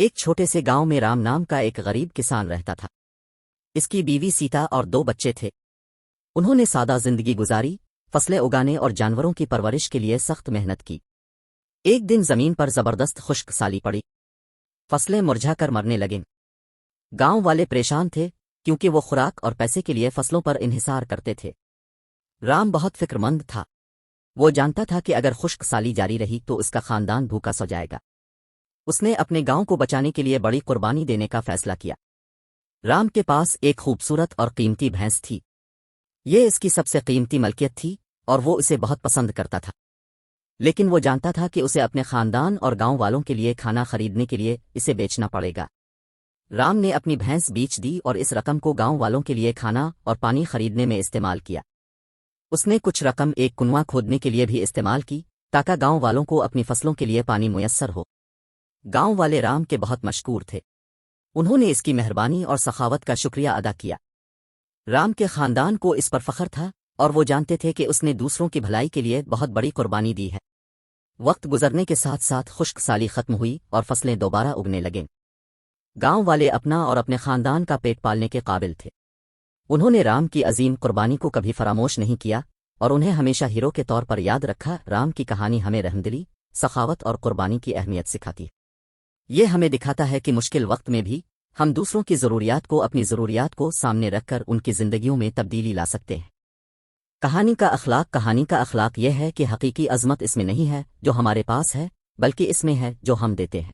ایک چھوٹے سے گاؤں میں رام نام کا ایک غریب کسان رہتا تھا۔ اس کی بیوی سیتا اور 2 بچے تھے۔ انہوں نے سادہ زندگی گزاری، فصلیں اگانے اور جانوروں کی پرورش کے لیے سخت محنت کی۔ ایک دن زمین پر زبردست خشک سالی پڑی، فصلیں مرجھا کر مرنے لگیں۔ گاؤں والے پریشان تھے کیونکہ وہ خوراک اور پیسے کے لیے فصلوں پر انحصار کرتے تھے۔ رام بہت فکر مند تھا۔ وہ جانتا تھا کہ اگر خشک سالی جاری رہی تو اس کا خاندان بھوکا سو جائے گا۔ اس نے اپنے گاؤں کو بچانے کے لیے بڑی قربانی دینے کا فیصلہ کیا۔ رام کے پاس ایک خوبصورت اور قیمتی بھینس تھی۔ یہ اس کی سب سے قیمتی ملکیت تھی اور وہ اسے بہت پسند کرتا تھا، لیکن وہ جانتا تھا کہ اسے اپنے خاندان اور گاؤں والوں کے لیے کھانا خریدنے کے لیے اسے بیچنا پڑے گا۔ رام نے اپنی بھینس بیچ دی اور اس رقم کو گاؤں والوں کے لیے کھانا اور پانی خریدنے میں استعمال کیا۔ اس نے کچھ رقم ایک کنواں کھودنے کے لیے بھی استعمال کی تاکہ گاؤں والوں کو اپنی فصلوں کے لیے پانی میسر ہو۔ گاؤں والے رام کے بہت مشکور تھے۔ انہوں نے اس کی مہربانی اور سخاوت کا شکریہ ادا کیا۔ رام کے خاندان کو اس پر فخر تھا اور وہ جانتے تھے کہ اس نے دوسروں کی بھلائی کے لیے بہت بڑی قربانی دی ہے۔ وقت گزرنے کے ساتھ ساتھ خشک سالی ختم ہوئی اور فصلیں دوبارہ اگنے لگیں۔ گاؤں والے اپنا اور اپنے خاندان کا پیٹ پالنے کے قابل تھے۔ انہوں نے رام کی عظیم قربانی کو کبھی فراموش نہیں کیا اور انہیں ہمیشہ ہیرو کے طور پر یاد رکھا۔ رام کی کہانی ہمیں رحمدلی، سخاوت اور قربانی کی اہمیت سکھاتی ہے۔ یہ ہمیں دکھاتا ہے کہ مشکل وقت میں بھی ہم دوسروں کی ضروریات کو اپنی ضروریات کو سامنے رکھ کر ان کی زندگیوں میں تبدیلی لا سکتے ہیں۔ کہانی کا اخلاق یہ ہے کہ حقیقی عظمت اس میں نہیں ہے جو ہمارے پاس ہے، بلکہ اس میں ہے جو ہم دیتے ہیں۔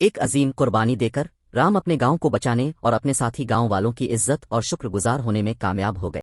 ایک عظیم قربانی دے کر رام اپنے گاؤں کو بچانے اور اپنے ساتھی گاؤں والوں کی عزت اور شکر گزار ہونے میں کامیاب ہو گئے۔